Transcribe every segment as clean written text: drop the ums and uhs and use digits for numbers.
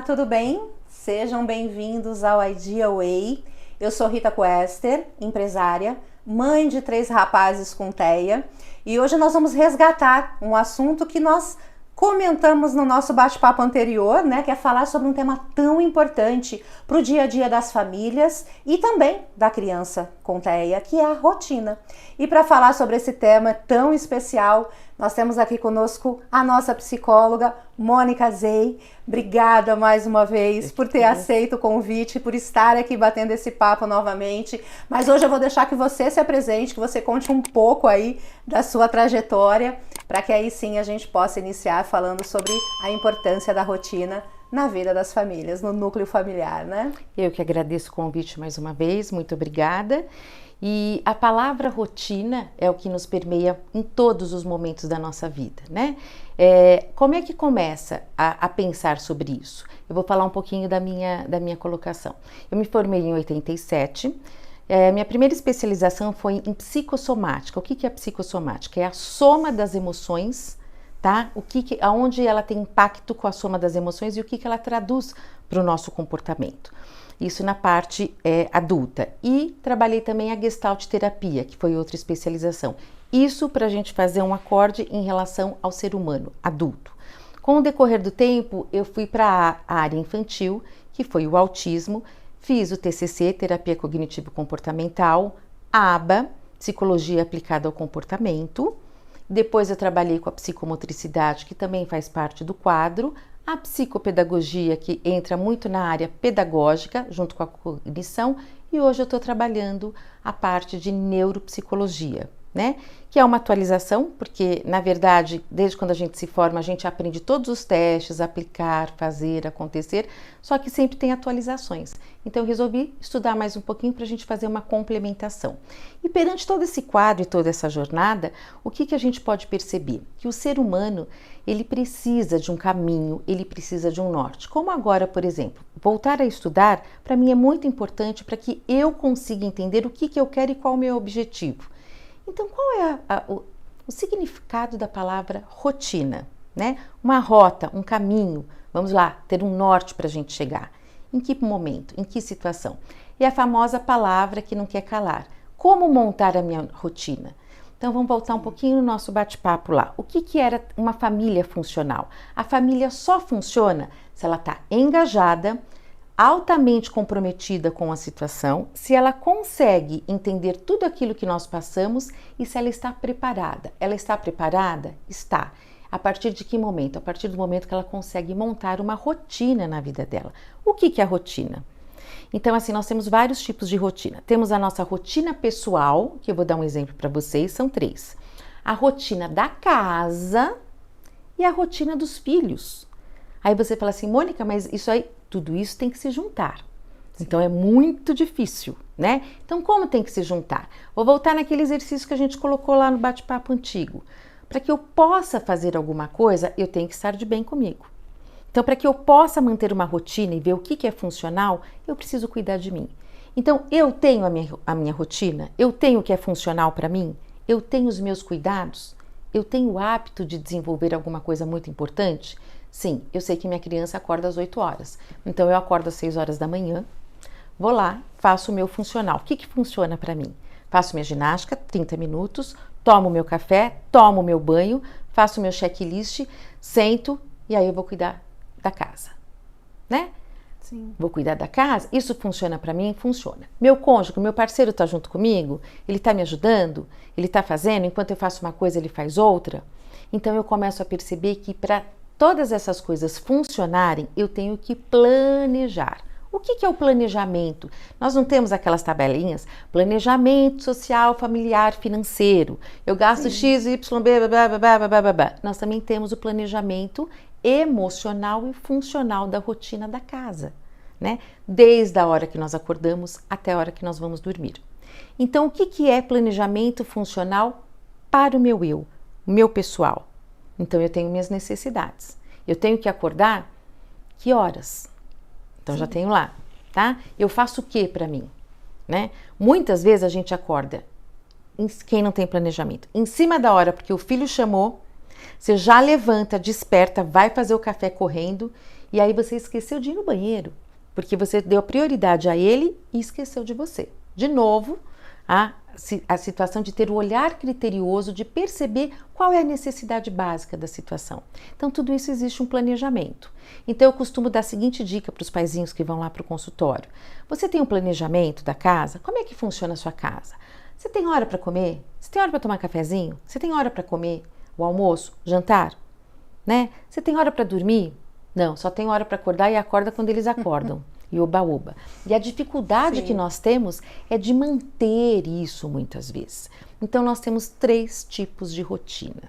tudo bem? Sejam bem-vindos ao Idea Way. Eu sou Rita Quester, empresária, mãe de 3 rapazes com TEA, e hoje nós vamos resgatar um assunto que nós comentamos no nosso bate-papo anterior, né, que é falar sobre um tema tão importante para o dia a dia das famílias e também da criança com TEA, que é a rotina. E para falar sobre esse tema tão especial, nós temos aqui conosco a nossa psicóloga, Mônica Zei. Obrigada mais uma vez por ter aceito o convite, por estar aqui batendo esse papo novamente. Mas hoje eu vou deixar que você se apresente, que você conte um pouco aí da sua trajetória, para que aí sim a gente possa iniciar falando sobre a importância da rotina na vida das famílias, no núcleo familiar, né? Eu que agradeço o convite mais uma vez, muito obrigada. E a palavra rotina é o que nos permeia em todos os momentos da nossa vida, né? Como é que começa a pensar sobre isso? Eu vou falar um pouquinho da minha colocação. Eu me formei em 87, minha primeira especialização foi em psicossomática. O que é a psicossomática? É a soma das emoções, tá? Aonde ela tem impacto com a soma das emoções e o que ela traduz para o nosso comportamento. Isso na parte adulta. E trabalhei também a Gestalt terapia, que foi outra especialização. Isso para a gente fazer um acorde em relação ao ser humano adulto. Com o decorrer do tempo, eu fui para a área infantil, que foi o autismo, fiz o TCC, Terapia Cognitivo-Comportamental, ABA, Psicologia Aplicada ao Comportamento. Depois eu trabalhei com a psicomotricidade, que também faz parte do quadro, a psicopedagogia, que entra muito na área pedagógica, junto com a cognição, e hoje eu estou trabalhando a parte de neuropsicologia, né? Que é uma atualização, porque, na verdade, desde quando a gente se forma, a gente aprende todos os testes, aplicar, fazer, acontecer, só que sempre tem atualizações. Então, eu resolvi estudar mais um pouquinho para a gente fazer uma complementação. E perante todo esse quadro e toda essa jornada, o que a gente pode perceber? Que o ser humano, ele precisa de um caminho, ele precisa de um norte. Como agora, por exemplo, voltar a estudar, para mim é muito importante para que eu consiga entender o que eu quero e qual é o meu objetivo. Então, qual é o significado da palavra rotina, né? Uma rota, um caminho, vamos lá, ter um norte para a gente chegar. Em que momento, em que situação? E a famosa palavra que não quer calar. Como montar a minha rotina? Então, vamos voltar um pouquinho no nosso bate-papo lá. O que era uma família funcional? A família só funciona se ela está engajada, altamente comprometida com a situação, se ela consegue entender tudo aquilo que nós passamos e se ela está preparada. Ela está preparada? Está. A partir de que momento? A partir do momento que ela consegue montar uma rotina na vida dela. O que é a rotina? Então, assim, nós temos vários tipos de rotina. Temos a nossa rotina pessoal, que eu vou dar um exemplo para vocês, são 3. A rotina da casa e a rotina dos filhos. Aí você fala assim, Mônica, mas isso aí, tudo isso tem que se juntar. Sim. Então é muito difícil, né? Então como tem que se juntar? Vou voltar naquele exercício que a gente colocou lá no bate-papo antigo. Para que eu possa fazer alguma coisa, eu tenho que estar de bem comigo. Então, para que eu possa manter uma rotina e ver o que é funcional, eu preciso cuidar de mim. Então, eu tenho a minha rotina, eu tenho o que é funcional para mim, eu tenho os meus cuidados, eu tenho o hábito de desenvolver alguma coisa muito importante. Sim, eu sei que minha criança acorda às 8 horas, então eu acordo às 6 horas da manhã, vou lá, faço o meu funcional. O que funciona para mim? Faço minha ginástica, 30 minutos, tomo meu café, tomo meu banho, faço meu checklist, sento e aí eu vou cuidar da casa, né? Sim. Vou cuidar da casa, isso funciona para mim? Funciona. Meu cônjuge, meu parceiro está junto comigo? Ele está me ajudando? Ele está fazendo? Enquanto eu faço uma coisa, ele faz outra? Então eu começo a perceber que para todas essas coisas funcionarem, eu tenho que planejar. O que é o planejamento? Nós não temos aquelas tabelinhas, planejamento social, familiar, financeiro. Eu gasto X, Y, B, blá, blá, blá, blá, blá, blá. Nós também temos o planejamento emocional e funcional da rotina da casa, né? Desde a hora que nós acordamos até a hora que nós vamos dormir. Então, o que é planejamento funcional para o meu eu, o meu pessoal? Então, eu tenho minhas necessidades. Eu tenho que acordar que horas? Então, já tenho lá, tá? Eu faço o que para mim, né? Muitas vezes a gente acorda, quem não tem planejamento, em cima da hora, porque o filho chamou, você já levanta, desperta, vai fazer o café correndo E aí você esqueceu de ir no banheiro, porque você deu prioridade a ele e esqueceu de você. De novo, a situação de ter o olhar criterioso, de perceber qual é a necessidade básica da situação. Então, tudo isso existe um planejamento. Então, eu costumo dar a seguinte dica para os paizinhos que vão lá para o consultório. Você tem um planejamento da casa? Como é que funciona a sua casa? Você tem hora para comer? Você tem hora para tomar cafezinho? Você tem hora para comer o almoço, jantar? Né? Você tem hora para dormir? Não, só tem hora para acordar e acorda quando eles acordam. E oba-oba. E a dificuldade que nós temos é de manter isso muitas vezes. Então, nós temos 3 tipos de rotina.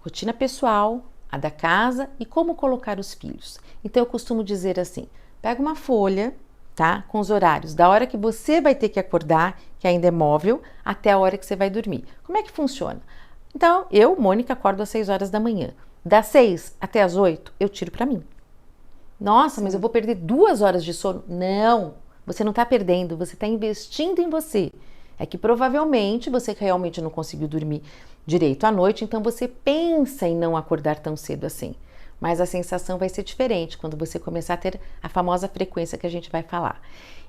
Rotina pessoal, a da casa e como colocar os filhos. Então, eu costumo dizer assim, pega uma folha, tá? Com os horários, da hora que você vai ter que acordar, que ainda é móvel, até a hora que você vai dormir. Como é que funciona? Então, eu, Mônica, acordo às 6 horas da manhã. Das 6 até as 8, eu tiro para mim. Nossa, mas eu vou perder 2 horas de sono. Não, você não está perdendo, você está investindo em você. É que provavelmente você realmente não conseguiu dormir direito à noite, então você pensa em não acordar tão cedo assim. Mas a sensação vai ser diferente quando você começar a ter a famosa frequência que a gente vai falar.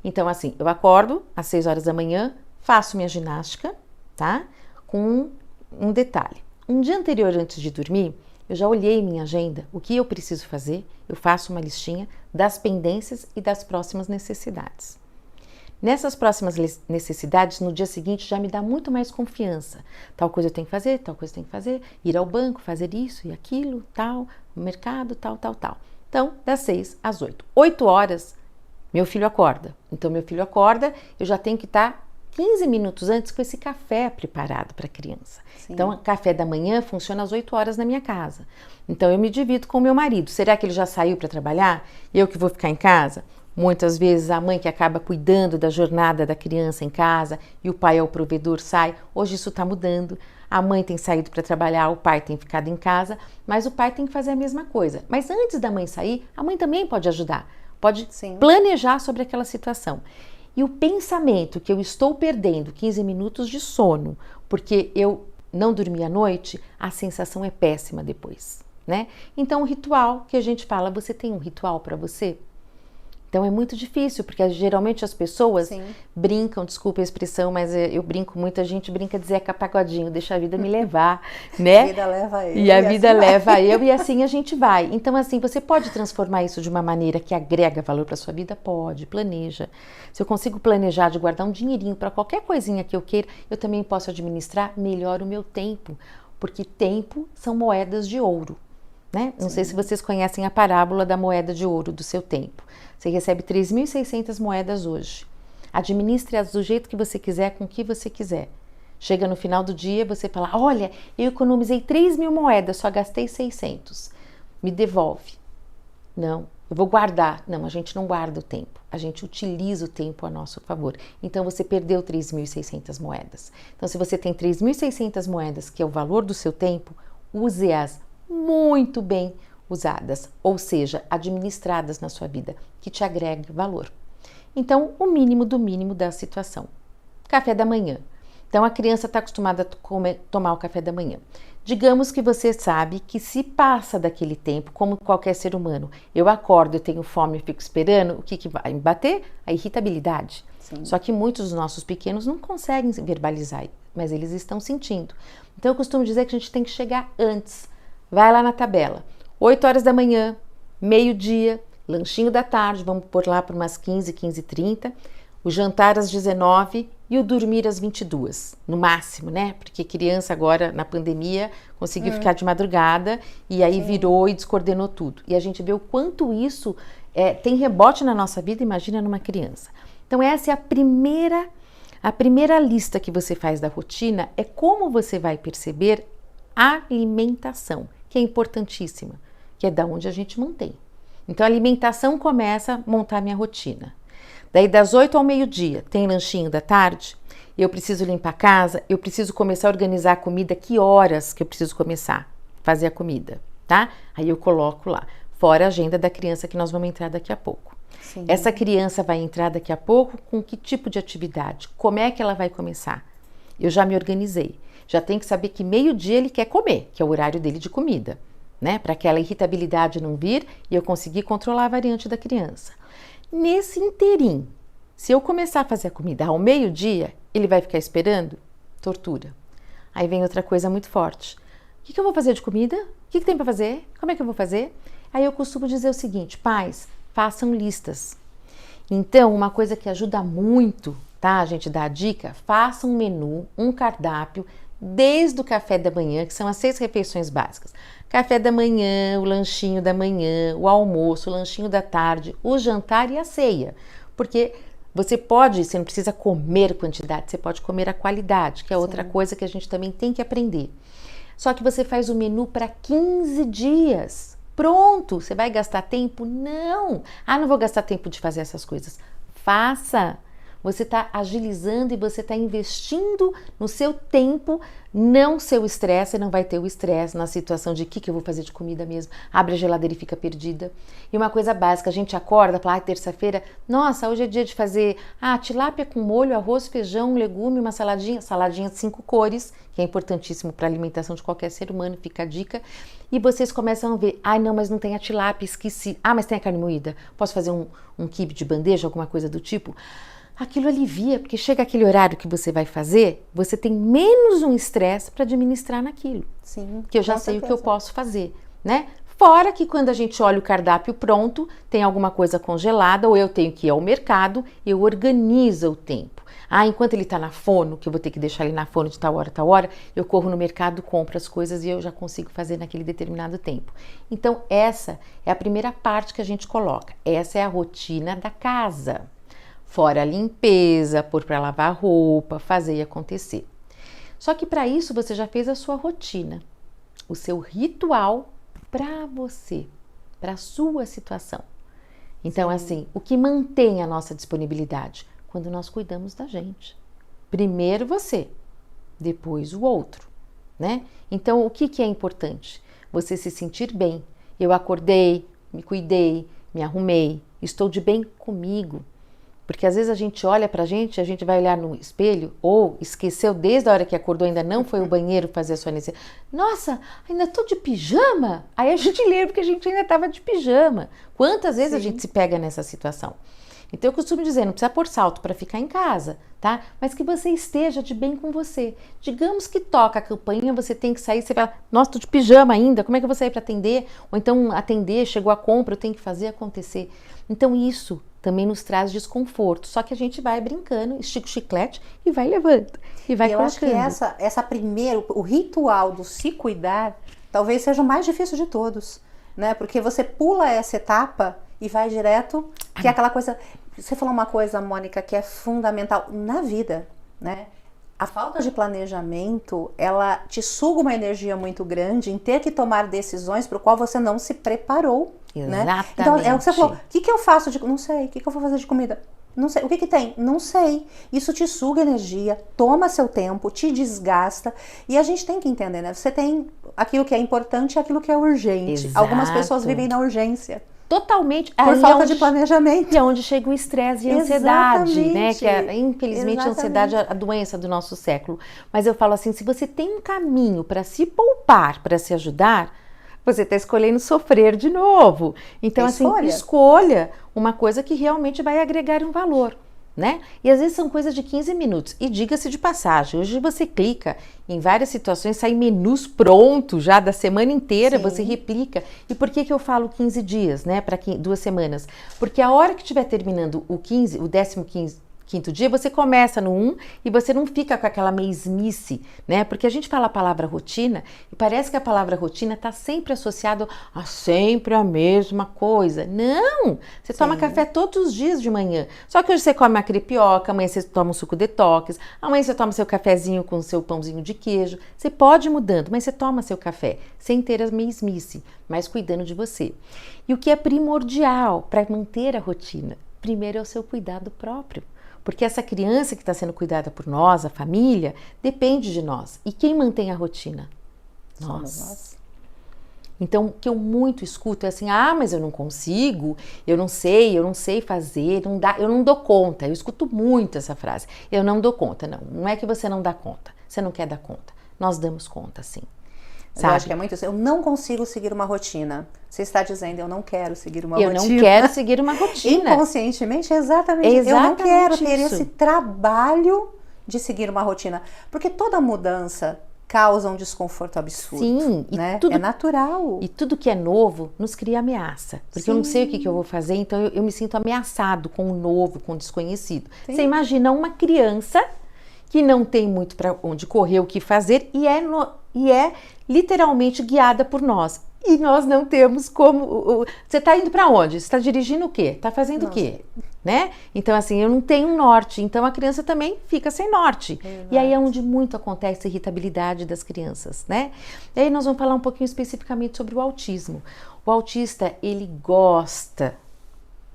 Então, assim, eu acordo às 6 horas da manhã, faço minha ginástica, tá? Com um detalhe. Um dia anterior, antes de dormir, eu já olhei minha agenda, o que eu preciso fazer, eu faço uma listinha das pendências e das próximas necessidades. Nessas próximas necessidades, no dia seguinte, já me dá muito mais confiança. Tal coisa eu tenho que fazer, tal coisa eu tenho que fazer, ir ao banco, fazer isso e aquilo, tal, no mercado, tal. Então, das 6 às 8. 8 horas, meu filho acorda. Então, meu filho acorda, eu já tenho que estar 15 minutos antes com esse café preparado para a criança. Sim. Então, o café da manhã funciona às 8 horas na minha casa. Então, eu me divido com o meu marido. Será que ele já saiu para trabalhar? Eu que vou ficar em casa? Muitas vezes a mãe que acaba cuidando da jornada da criança em casa e o pai é o provedor, sai. Hoje isso está mudando. A mãe tem saído para trabalhar, o pai tem ficado em casa, mas o pai tem que fazer a mesma coisa. Mas antes da mãe sair, a mãe também pode ajudar. Pode planejar sobre aquela situação. E o pensamento que eu estou perdendo 15 minutos de sono porque eu não dormi à noite, a sensação é péssima depois, né? Então, o ritual que a gente fala, você tem um ritual para você? Então, é muito difícil, porque geralmente as pessoas brincam, desculpa a expressão, mas eu brinco, muita gente brinca de Zeca Pagodinho, deixa a vida me levar, né? A vida leva eu. E a vida leva eu e assim a gente vai. Então, assim, você pode transformar isso de uma maneira que agrega valor para sua vida? Pode, planeja. Se eu consigo planejar de guardar um dinheirinho para qualquer coisinha que eu queira, eu também posso administrar melhor o meu tempo, porque tempo são moedas de ouro. Né? Não sei se vocês conhecem a parábola da moeda de ouro do seu tempo. Você recebe 3.600 moedas hoje. Administre-as do jeito que você quiser, com o que você quiser. Chega no final do dia, você fala, olha, eu economizei 3.000 moedas, só gastei 600. Me devolve. Não, eu vou guardar. Não, a gente não guarda o tempo. A gente utiliza o tempo a nosso favor. Então, você perdeu 3.600 moedas. Então, se você tem 3.600 moedas, que é o valor do seu tempo, use-as muito bem usadas, ou seja, administradas na sua vida, que te agregue valor. Então, o mínimo do mínimo da situação. Café da manhã. Então, a criança está acostumada a tomar o café da manhã. Digamos que você sabe que se passa daquele tempo, como qualquer ser humano, eu acordo, eu tenho fome, eu fico esperando, o que vai me bater? A irritabilidade. Sim. Só que muitos dos nossos pequenos não conseguem verbalizar, mas eles estão sentindo. Então, eu costumo dizer que a gente tem que chegar antes. Vai lá na tabela, 8 horas da manhã, meio-dia, lanchinho da tarde, vamos pôr lá por umas 15h30, o jantar às 19h e o dormir às 22h, no máximo, né? Porque criança agora, na pandemia, conseguiu ficar de madrugada e aí virou e descoordenou tudo. E a gente vê o quanto isso tem rebote na nossa vida, imagina numa criança. Então essa é a primeira lista que você faz da rotina, é como você vai perceber a alimentação, que é importantíssima, que é da onde a gente mantém. Então, a alimentação começa a montar minha rotina. Daí, das 8 ao meio-dia, tem lanchinho da tarde, eu preciso limpar a casa, eu preciso começar a organizar a comida, que horas que eu preciso começar a fazer a comida, tá? Aí eu coloco lá, fora a agenda da criança que nós vamos entrar daqui a pouco. Sim. Essa criança vai entrar daqui a pouco com que tipo de atividade? Como é que ela vai começar? Eu já me organizei. Já tem que saber que meio-dia ele quer comer, que é o horário dele de comida. né? Para aquela irritabilidade não vir e eu conseguir controlar a variante da criança. Nesse inteirinho, se eu começar a fazer a comida ao meio-dia, ele vai ficar esperando? Tortura. Aí vem outra coisa muito forte. O que eu vou fazer de comida? O que tem para fazer? Como é que eu vou fazer? Aí eu costumo dizer o seguinte: pais, façam listas. Então, uma coisa que ajuda muito, tá? A gente dá a dica: faça um menu, um cardápio, desde o café da manhã, que são as 6 refeições básicas. Café da manhã, o lanchinho da manhã, o almoço, o lanchinho da tarde, o jantar e a ceia. Porque você não precisa comer quantidade, você pode comer a qualidade, que é outra coisa que a gente também tem que aprender. Só que você faz o menu para 15 dias. Pronto, você vai gastar tempo? Não! Não vou gastar tempo de fazer essas coisas. Faça! Você está agilizando e você está investindo no seu tempo, não seu estresse. Você não vai ter o estresse na situação de o que eu vou fazer de comida mesmo. Abre a geladeira e fica perdida. E uma coisa básica, a gente acorda, fala, terça-feira, nossa, hoje é dia de fazer tilápia com molho, arroz, feijão, legume, uma saladinha de 5 cores, que é importantíssimo para a alimentação de qualquer ser humano, fica a dica. E vocês começam a ver, não, mas não tem a tilápia, esqueci. Mas tem a carne moída, posso fazer um quibe de bandeja, alguma coisa do tipo? Aquilo alivia, porque chega aquele horário que você vai fazer, você tem menos um estresse para administrar naquilo. Sim, que eu já sei o que eu posso fazer, né? Fora que quando a gente olha o cardápio pronto, tem alguma coisa congelada, ou eu tenho que ir ao mercado, eu organizo o tempo. Enquanto ele está na fono, que eu vou ter que deixar ele na fono de tal hora, eu corro no mercado, compro as coisas e eu já consigo fazer naquele determinado tempo. Então, essa é a primeira parte que a gente coloca. Essa é a rotina da casa. Fora a limpeza, pôr para lavar roupa, fazer e acontecer. Só que para isso você já fez a sua rotina, o seu ritual para você, para a sua situação. Então, assim, o que mantém a nossa disponibilidade? Quando nós cuidamos da gente. Primeiro você, depois o outro, né? Então, o que é importante? Você se sentir bem. Eu acordei, me cuidei, me arrumei, estou de bem comigo. Porque às vezes a gente olha pra gente, a gente vai olhar no espelho, ou esqueceu desde a hora que acordou, ainda não foi ao banheiro fazer a sua necessidade. Nossa, ainda tô de pijama? Aí a gente lembra que a gente ainda estava de pijama. Quantas vezes a gente se pega nessa situação? Então eu costumo dizer, não precisa pôr salto para ficar em casa, tá? Mas que você esteja de bem com você. Digamos que toca a campainha, você tem que sair, você fala, nossa, tô de pijama ainda, como é que eu vou sair para atender? Ou então atender, chegou a compra, eu tenho que fazer acontecer. Então isso também nos traz desconforto, só que a gente vai brincando, estica o chiclete e vai levando, e vai colocando. Eu acho que essa primeiro, o ritual do se cuidar, talvez seja o mais difícil de todos, né? Porque você pula essa etapa e vai direto, que é aquela coisa, você falou uma coisa, Mônica, que é fundamental na vida, né? A falta de planejamento, ela te suga uma energia muito grande em ter que tomar decisões para o qual você não se preparou. Exatamente. Né? Então, é o que você falou. O que eu faço de... Não sei. O que eu vou fazer de comida? Não sei. O que tem? Não sei. Isso te suga energia, toma seu tempo, te desgasta. E a gente tem que entender, né? Você tem aquilo que é importante e aquilo que é urgente. Exato. Algumas pessoas vivem na urgência. Totalmente. Por falta de planejamento. E é onde chega o estresse e a ansiedade, né? Que é, infelizmente, a ansiedade é a doença do nosso século. Mas eu falo assim, se você tem um caminho para se poupar, para se ajudar, você está escolhendo sofrer de novo. Então, assim, escolha uma coisa que realmente vai agregar um valor, né? E às vezes são coisas de 15 minutos. E diga-se de passagem, hoje você clica em várias situações, sai menus prontos já da semana inteira, você replica. E por que eu falo 15 dias, né? Para 2 semanas? Porque a hora que estiver terminando o 15º dia, você começa no 1 e você não fica com aquela mesmice, né? Porque a gente fala a palavra rotina e parece que a palavra rotina está sempre associada a sempre a mesma coisa. Não! Você toma café todos os dias de manhã. Só que hoje você come uma crepioca, amanhã você toma um suco detox, amanhã você toma seu cafezinho com seu pãozinho de queijo. Você pode ir mudando, mas você toma seu café sem ter a mesmice, mas cuidando de você. E o que é primordial para manter a rotina? Primeiro é o seu cuidado próprio. Porque essa criança que está sendo cuidada por nós, a família, depende de nós. E quem mantém a rotina? Nós. Então, o que eu muito escuto é assim, mas eu não consigo, eu não sei fazer, não dá, eu não dou conta. Eu escuto muito essa frase, eu não dou conta. Não é que você não dá conta, você não quer dar conta. Nós damos conta, sim. Eu acho que é muito isso. Eu não consigo seguir uma rotina. Você está dizendo, eu não quero seguir uma rotina. Eu não quero seguir uma rotina. Inconscientemente, exatamente. Eu não quero ter esse trabalho de seguir uma rotina. Porque toda mudança causa um desconforto absurdo. Sim, né? É natural. E tudo que é novo nos cria ameaça. Porque eu não sei o que eu vou fazer, então eu me sinto ameaçado com o novo, com o desconhecido. Sim. Você imagina uma criança que não tem muito para onde correr, o que fazer, e é literalmente guiada por nós. E nós não temos como... Você está indo para onde? Você está dirigindo o quê? Está fazendo o quê? Né? Então, assim, eu não tenho um norte. Então, a criança também fica sem norte. Exato. E aí é onde muito acontece a irritabilidade das crianças, né? E aí nós vamos falar um pouquinho especificamente sobre o autismo. O autista, ele gosta,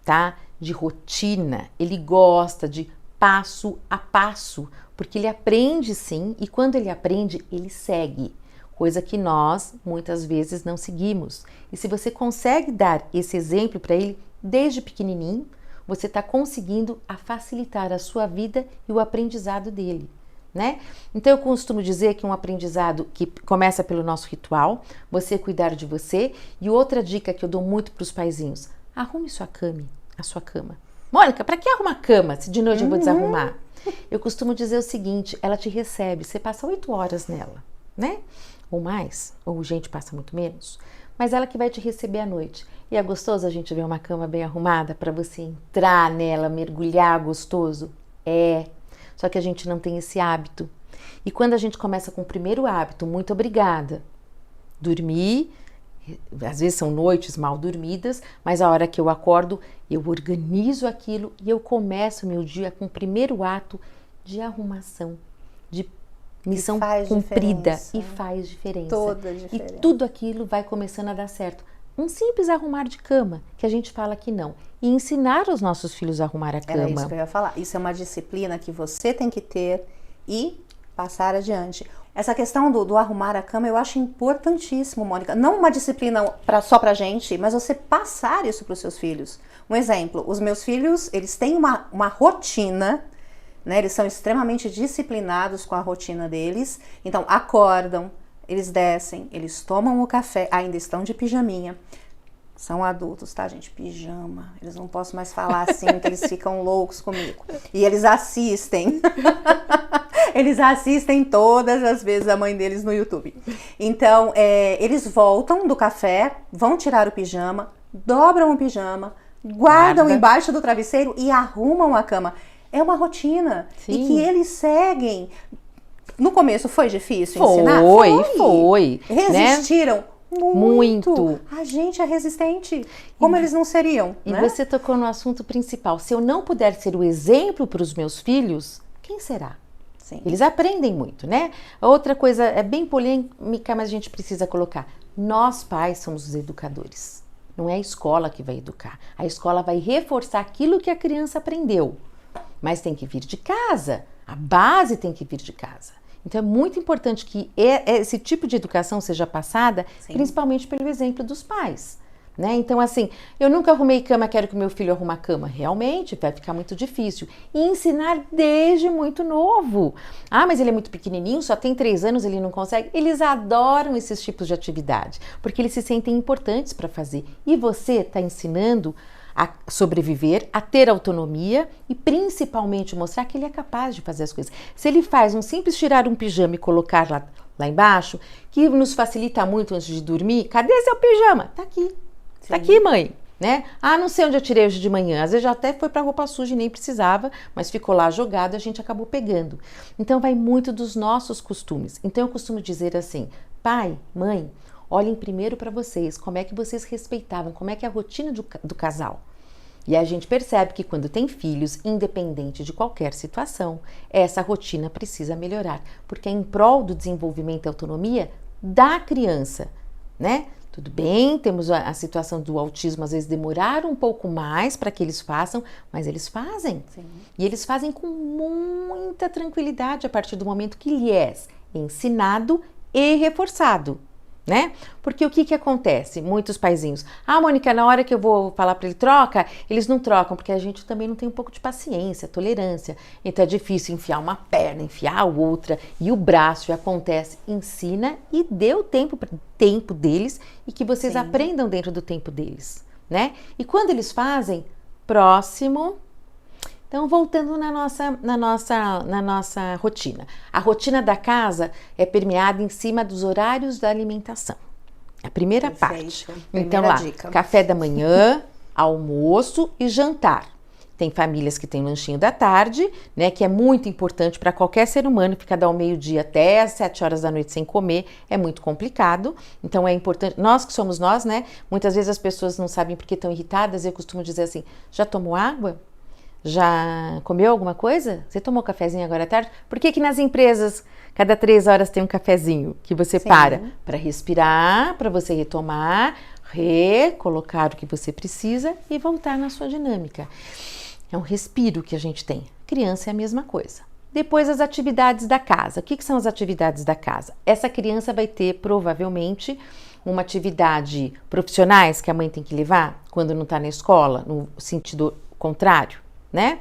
tá? De rotina. Ele gosta de passo a passo. Porque ele aprende, sim. E quando ele aprende, ele segue. Coisa que nós, muitas vezes, não seguimos. E se você consegue dar esse exemplo para ele desde pequenininho, você está conseguindo facilitar a sua vida e o aprendizado dele, né? Então, eu costumo dizer que um aprendizado que começa pelo nosso ritual, você cuidar de você. E outra dica que eu dou muito para os paizinhos, arrume a sua cama. Mônica, para que arrumar a cama se de noite eu vou desarrumar? Eu costumo dizer o seguinte, ela te recebe, você passa 8 horas nela, né? Ou mais, ou gente passa muito menos, mas ela que vai te receber à noite. E é gostoso a gente ver uma cama bem arrumada para você entrar nela, mergulhar gostoso? É, só que a gente não tem esse hábito. E quando a gente começa com o primeiro hábito, muito obrigada, dormir, às vezes são noites mal dormidas, mas a hora que eu acordo, eu organizo aquilo e eu começo meu dia com o primeiro ato de arrumação, de missão cumprida, e faz diferença. Toda diferença. E tudo aquilo vai começando a dar certo. Um simples arrumar de cama, que a gente fala que não. E ensinar os nossos filhos a arrumar a cama. Era isso que eu ia falar. Isso é uma disciplina que você tem que ter e passar adiante. Essa questão do arrumar a cama eu acho importantíssimo, Mônica. Não uma disciplina só pra gente, mas você passar isso para os seus filhos. Um exemplo, os meus filhos, eles têm uma rotina, né? Eles são extremamente disciplinados com a rotina deles. Então, acordam, eles descem, eles tomam o café, ainda estão de pijaminha. São adultos, tá, gente? Pijama. Eles não posso mais falar assim, que eles ficam loucos comigo. E eles assistem. Eles assistem todas as vezes a mãe deles no YouTube. Então, eles voltam do café, vão tirar o pijama, dobram o pijama, guardam embaixo do travesseiro e arrumam a cama. É uma rotina. Sim. E que eles seguem. No começo foi difícil ensinar? Foi. Resistiram? Né? Muito. A gente é resistente. Como eles não seriam? E né? Você tocou no assunto principal. Se eu não puder ser o exemplo para os meus filhos, quem será? Sim. Eles aprendem muito, né? Outra coisa é bem polêmica, mas a gente precisa colocar. Nós, pais, somos os educadores. Não é a escola que vai educar. A escola vai reforçar aquilo que a criança aprendeu. Mas tem que vir de casa. A base tem que vir de casa. Então é muito importante que esse tipo de educação seja passada, sim, principalmente pelo exemplo dos pais, né? Então assim, eu nunca arrumei cama, quero que meu filho arrume a cama. Realmente vai ficar muito difícil. E ensinar desde muito novo. Ah, mas ele é muito pequenininho, só tem 3 anos, ele não consegue. Eles adoram esses tipos de atividade, porque eles se sentem importantes para fazer. E você está ensinando a sobreviver, a ter autonomia e principalmente mostrar que ele é capaz de fazer as coisas. Se ele faz um simples tirar um pijama e colocar lá embaixo, que nos facilita muito antes de dormir, cadê seu pijama? Tá aqui. Sim. Tá aqui, mãe. Né? Ah, não sei onde eu tirei hoje de manhã. Às vezes já até foi para roupa suja e nem precisava, mas ficou lá jogado e a gente acabou pegando. Então vai muito dos nossos costumes. Então eu costumo dizer assim, pai, mãe, olhem primeiro para vocês, como é que vocês respeitavam, como é que é a rotina do casal. E a gente percebe que quando tem filhos, independente de qualquer situação, essa rotina precisa melhorar, porque é em prol do desenvolvimento e autonomia da criança, né? Tudo bem, temos a situação do autismo, às vezes demorar um pouco mais para que eles façam, mas eles fazem. Sim. E eles fazem com muita tranquilidade a partir do momento que lhe é ensinado e reforçado. né? Porque o que acontece? Muitos paizinhos, Mônica, na hora que eu vou falar para ele troca, eles não trocam, porque a gente também não tem um pouco de paciência, tolerância. Então é difícil enfiar uma perna, enfiar a outra, e o braço, e acontece. Ensina e dê o tempo deles, e que vocês aprendam dentro do tempo deles, né? E quando eles fazem, próximo. Então, voltando na nossa rotina. A rotina da casa é permeada em cima dos horários da alimentação. A primeira parte. Então, lá, café da manhã, almoço e jantar. Tem famílias que têm lanchinho da tarde, né, que é muito importante para qualquer ser humano, ficar ao meio-dia até às 7 horas da noite sem comer, é muito complicado. Então é importante, nós que somos nós, né, muitas vezes as pessoas não sabem porque estão irritadas, eu costumo dizer assim, já tomou água? Já comeu alguma coisa? Você tomou cafezinho agora à tarde? Por que nas empresas, cada 3 horas tem um cafezinho que você para respirar, para você retomar, recolocar o que você precisa e voltar na sua dinâmica. É um respiro que a gente tem. Criança é a mesma coisa. Depois as atividades da casa. O que são as atividades da casa? Essa criança vai ter provavelmente uma atividade profissionais que a mãe tem que levar quando não está na escola, no sentido contrário, né?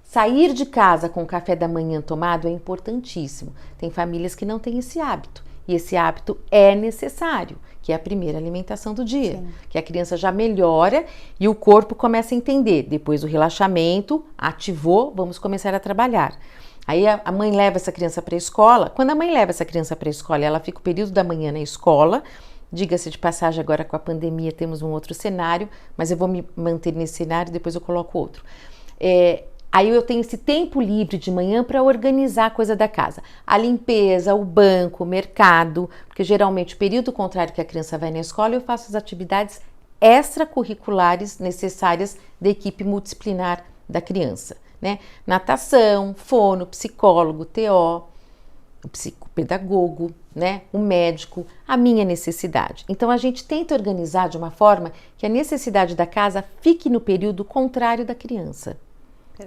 Sair de casa com o café da manhã tomado é importantíssimo. Tem famílias que não têm esse hábito. E esse hábito é necessário, que é a primeira alimentação do dia. Que a criança já melhora e o corpo começa a entender. Depois do relaxamento, ativou, vamos começar a trabalhar. Aí a mãe leva essa criança para a escola. Quando a mãe leva essa criança para a escola, ela fica o período da manhã na escola. Diga-se de passagem, agora com a pandemia temos um outro cenário, mas eu vou me manter nesse cenário, depois eu coloco outro. Aí eu tenho esse tempo livre de manhã para organizar a coisa da casa. A limpeza, o banco, o mercado, porque geralmente o período contrário que a criança vai na escola, eu faço as atividades extracurriculares necessárias da equipe multidisciplinar da criança, né? Natação, fono, psicólogo, TO, o psicopedagogo, né? O médico, a minha necessidade. Então a gente tenta organizar de uma forma que a necessidade da casa fique no período contrário da criança.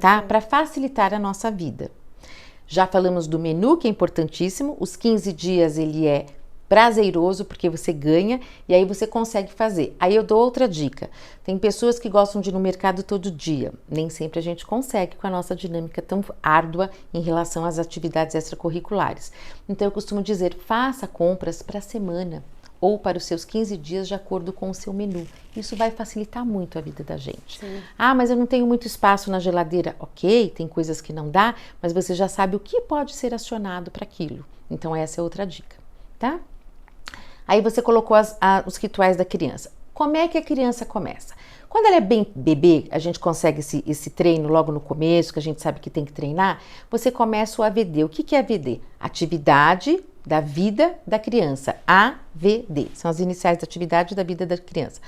Tá? Para facilitar a nossa vida. Já falamos do menu, que é importantíssimo. Os 15 dias ele é prazeroso porque você ganha e aí você consegue fazer. Aí eu dou outra dica. Tem pessoas que gostam de ir no mercado todo dia. Nem sempre a gente consegue com a nossa dinâmica tão árdua em relação às atividades extracurriculares. Então eu costumo dizer, faça compras para a semana ou para os seus 15 dias de acordo com o seu menu. Isso vai facilitar muito a vida da gente. Mas eu não tenho muito espaço na geladeira. Ok, tem coisas que não dá, mas você já sabe o que pode ser acionado para aquilo. Então essa é outra dica, tá? Aí você colocou os rituais da criança. Como é que a criança começa? Quando ela é bem bebê, a gente consegue esse treino logo no começo, que a gente sabe que tem que treinar, você começa o AVD. O que é AVD? Atividade da vida da criança, AVD, são as iniciais da atividade da vida da criança.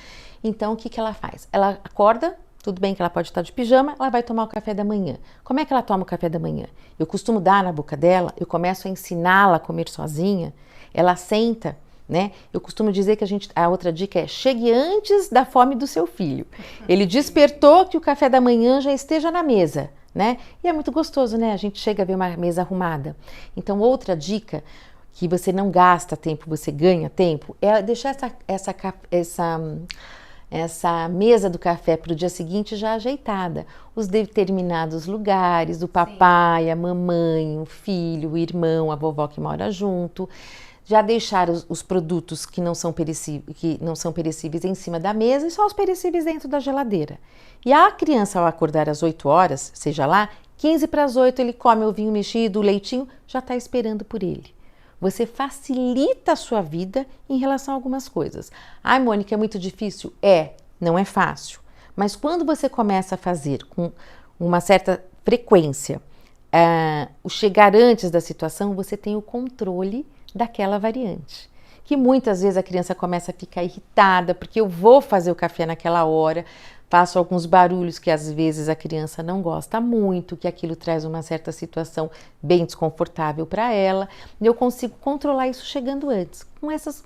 Então, o que ela faz? Ela acorda, tudo bem que ela pode estar de pijama, ela vai tomar o café da manhã. Como é que ela toma o café da manhã? Eu costumo dar na boca dela, eu começo a ensiná-la a comer sozinha, ela senta, né? Eu costumo dizer que a outra dica é, chegue antes da fome do seu filho. Ele despertou que o café da manhã já esteja na mesa, né? E é muito gostoso, né? A gente chega a ver uma mesa arrumada. Então, outra dica que você não gasta tempo, você ganha tempo, é deixar essa mesa do café para o dia seguinte já ajeitada. Os determinados lugares, o papai, a mamãe, o filho, o irmão, a vovó que mora junto. Já deixar os produtos que não são perecíveis em cima da mesa e só os perecíveis dentro da geladeira. E a criança, ao acordar às 8 horas, seja lá, 15 para as 8 ele come o vinho mexido, o leitinho, já está esperando por ele. Você facilita a sua vida em relação a algumas coisas. Mônica, é muito difícil? Não é fácil. Mas quando você começa a fazer com uma certa frequência, o chegar antes da situação, você tem o controle daquela variante. Que muitas vezes a criança começa a ficar irritada, porque eu vou fazer o café naquela hora, faço alguns barulhos que às vezes a criança não gosta muito, que aquilo traz uma certa situação bem desconfortável para ela, e eu consigo controlar isso chegando antes, com essas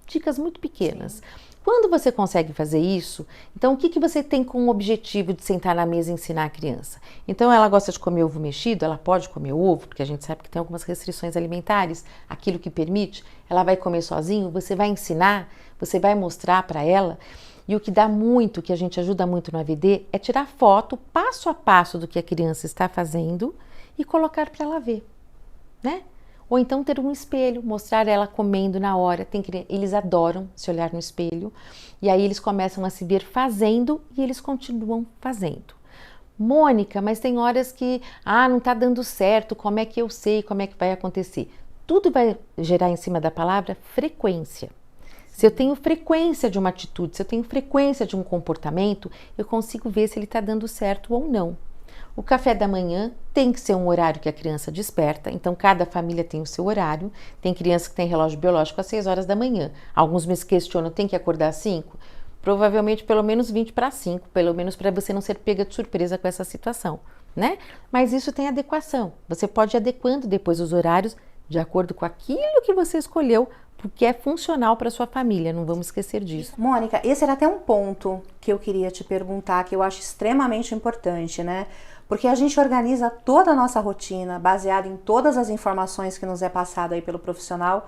dicas muito pequenas. Quando você consegue fazer isso, então o que você tem como objetivo de sentar na mesa e ensinar a criança? Então ela gosta de comer ovo mexido, ela pode comer ovo, porque a gente sabe que tem algumas restrições alimentares, aquilo que permite, ela vai comer sozinho, você vai ensinar, você vai mostrar para ela. E o que dá muito, que a gente ajuda muito no AVD, é tirar foto passo a passo do que a criança está fazendo e colocar para ela ver, né? Ou então ter um espelho, mostrar ela comendo na hora. Eles adoram se olhar no espelho. E aí eles começam a se ver fazendo e eles continuam fazendo. Mônica, mas tem horas que, não tá dando certo, como é que eu sei, como é que vai acontecer? Tudo vai gerar em cima da palavra frequência. Se eu tenho frequência de uma atitude, se eu tenho frequência de um comportamento, eu consigo ver se ele está dando certo ou não. O café da manhã tem que ser um horário que a criança desperta, então cada família tem o seu horário. Tem criança que tem relógio biológico às 6 horas da manhã. Alguns me questionam, tem que acordar às 5? Provavelmente pelo menos 20 para 5, pelo menos para você não ser pega de surpresa com essa situação, né? Mas isso tem adequação. Você pode ir adequando depois os horários de acordo com aquilo que você escolheu, porque é funcional para sua família, não vamos esquecer disso. Mônica, esse era até um ponto que eu queria te perguntar, que eu acho extremamente importante, né? Porque a gente organiza toda a nossa rotina baseada em todas as informações que nos é passada aí pelo profissional,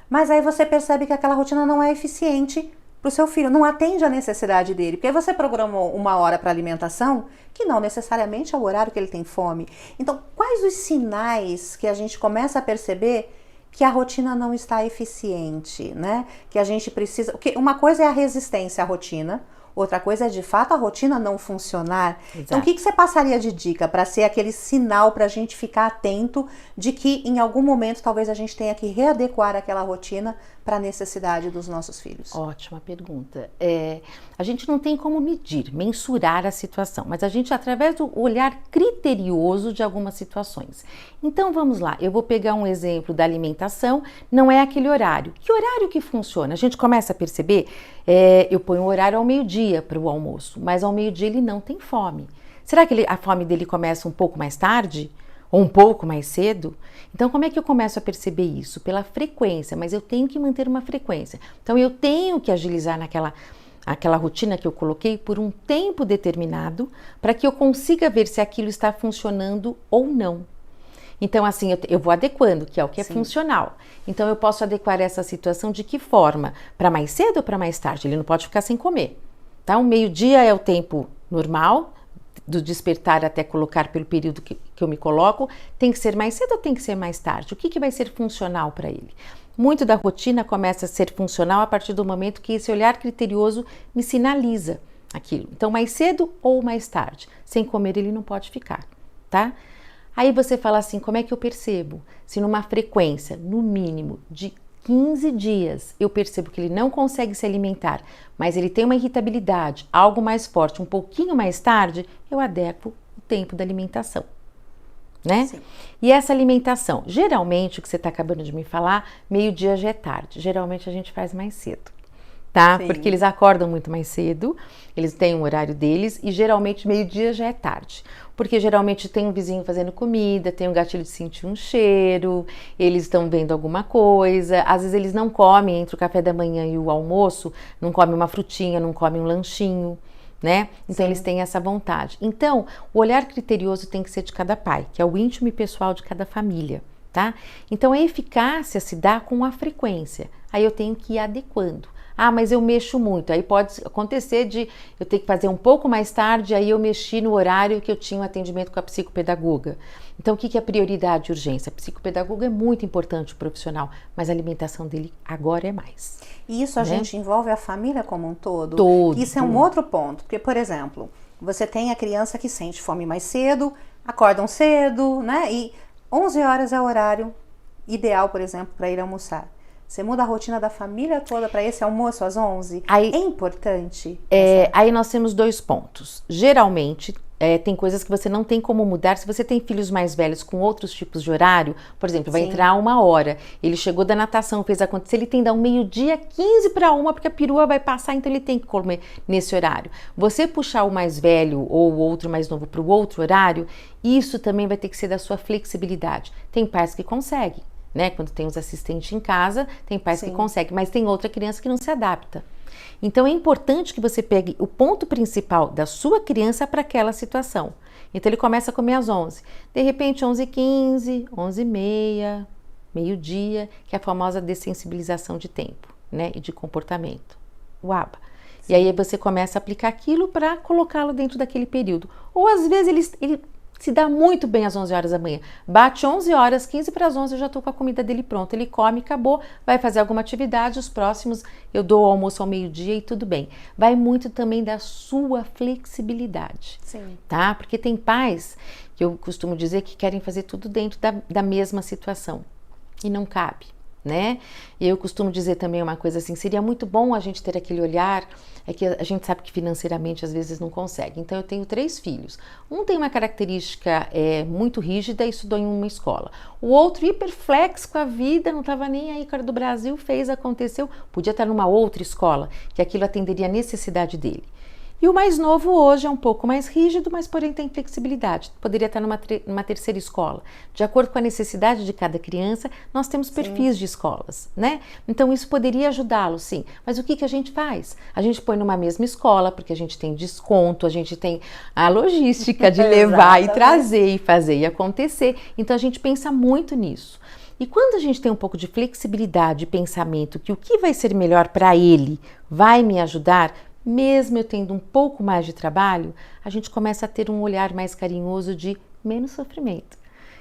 mas aí você percebe que aquela rotina não é eficiente para o seu filho, não atende à necessidade dele, porque você programou uma hora para alimentação que não necessariamente é o horário que ele tem fome. Então, quais os sinais que a gente começa a perceber que a rotina não está eficiente, né? Que a gente precisa... Porque uma coisa é a resistência à rotina, outra coisa é de fato a rotina não funcionar. Exato. Então o que você passaria de dica para ser aquele sinal para a gente ficar atento de que em algum momento talvez a gente tenha que readequar aquela rotina para a necessidade dos nossos filhos? Ótima pergunta. A gente não tem como medir, mensurar a situação, mas a gente, através do olhar criterioso de algumas situações. Então vamos lá, eu vou pegar um exemplo da alimentação, não é aquele horário. Que horário que funciona? A gente começa a perceber, eu ponho o horário ao meio-dia para o almoço, mas ao meio-dia ele não tem fome. Será que a fome dele começa um pouco mais tarde? Ou um pouco mais cedo? Então, como é que eu começo a perceber isso? Pela frequência, mas eu tenho que manter uma frequência. Então, eu tenho que agilizar aquela rotina que eu coloquei por um tempo determinado para que eu consiga ver se aquilo está funcionando ou não. Então, assim, eu vou adequando, que é o que é funcional. Então, eu posso adequar essa situação de que forma? Para mais cedo ou para mais tarde? Ele não pode ficar sem comer. Tá? O meio-dia é o tempo normal, do despertar até colocar pelo período que eu me coloco. Tem que ser mais cedo ou tem que ser mais tarde? O que vai ser funcional para ele? Muito da rotina começa a ser funcional a partir do momento que esse olhar criterioso me sinaliza aquilo. Então, mais cedo ou mais tarde? Sem comer ele não pode ficar, tá? Aí você fala assim, como é que eu percebo? Se numa frequência, no mínimo, de 15 dias, eu percebo que ele não consegue se alimentar, mas ele tem uma irritabilidade, algo mais forte, um pouquinho mais tarde, eu adequo o tempo da alimentação, né? Sim. E essa alimentação, geralmente, o que você está acabando de me falar, meio-dia já é tarde, geralmente a gente faz mais cedo, tá? Sim. Porque eles acordam muito mais cedo, eles têm um horário deles e geralmente meio-dia já é tarde. Porque geralmente tem um vizinho fazendo comida, tem um gatilho de sentir um cheiro, eles estão vendo alguma coisa, às vezes eles não comem entre o café da manhã e o almoço, não comem uma frutinha, não comem um lanchinho, né? Então eles têm essa vontade. Então, o olhar criterioso tem que ser de cada pai, que é o íntimo e pessoal de cada família, tá? Então a eficácia se dá com a frequência, aí eu tenho que ir adequando. Mas eu mexo muito, aí pode acontecer de eu ter que fazer um pouco mais tarde, aí eu mexi no horário que eu tinha um atendimento com a psicopedagoga. Então, o que é prioridade e urgência? A psicopedagoga é muito importante, o profissional, mas a alimentação dele agora é mais. E isso a gente envolve a família como um todo? Todo. Isso é um outro ponto, porque, por exemplo, você tem a criança que sente fome mais cedo, acordam cedo, né? E 11 horas é o horário ideal, por exemplo, para ir almoçar. Você muda a rotina da família toda para esse almoço às 11? Aí, é importante? Aí nós temos 2 pontos. Geralmente, tem coisas que você não tem como mudar. Se você tem filhos mais velhos com outros tipos de horário, por exemplo, vai entrar 1 hora, ele chegou da natação, fez acontecer, ele tem que dar um meio-dia, 15 para 1, porque a perua vai passar, então ele tem que comer nesse horário. Você puxar o mais velho ou o outro mais novo para o outro horário, isso também vai ter que ser da sua flexibilidade. Tem pais que conseguem. Né? Quando tem os assistentes em casa, tem pais que conseguem, mas tem outra criança que não se adapta. Então é importante que você pegue o ponto principal da sua criança para aquela situação. Então ele começa a comer às 11, de repente 11h15, 11h30, meio-dia, que é a famosa dessensibilização de tempo, né, e de comportamento, o ABA. Sim. E aí você começa a aplicar aquilo para colocá-lo dentro daquele período. Ou às vezes ele se dá muito bem às 11 horas da manhã. Bate 11 horas, 15 para as 11, eu já estou com a comida dele pronta. Ele come, acabou, vai fazer alguma atividade, os próximos eu dou o almoço ao meio-dia e tudo bem. Vai muito também da sua flexibilidade. Sim. Tá? Porque tem pais, que eu costumo dizer, que querem fazer tudo dentro da mesma situação. E não cabe, né? E eu costumo dizer também uma coisa assim, seria muito bom a gente ter aquele olhar, é que a gente sabe que financeiramente às vezes não consegue. Então eu tenho 3 filhos. Um tem uma característica muito rígida e estudou em uma escola. O outro hiperflex com a vida, não estava nem aí, cara do Brasil, fez, aconteceu, podia estar numa outra escola, que aquilo atenderia a necessidade dele. E o mais novo hoje é um pouco mais rígido, mas porém tem flexibilidade. Poderia estar numa terceira escola. De acordo com a necessidade de cada criança, nós temos perfis de escolas, né? Então isso poderia ajudá-lo, sim. Mas o que a gente faz? A gente põe numa mesma escola, porque a gente tem desconto, a gente tem a logística de levar e trazer e fazer e acontecer. Então a gente pensa muito nisso. E quando a gente tem um pouco de flexibilidade de pensamento, que o que vai ser melhor para ele vai me ajudar, mesmo eu tendo um pouco mais de trabalho, a gente começa a ter um olhar mais carinhoso de menos sofrimento.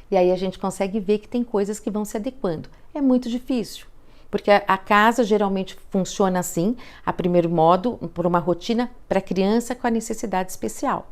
E aí a gente consegue ver que tem coisas que vão se adequando. É muito difícil, porque a casa geralmente funciona assim, a primeiro modo, por uma rotina para criança com a necessidade especial,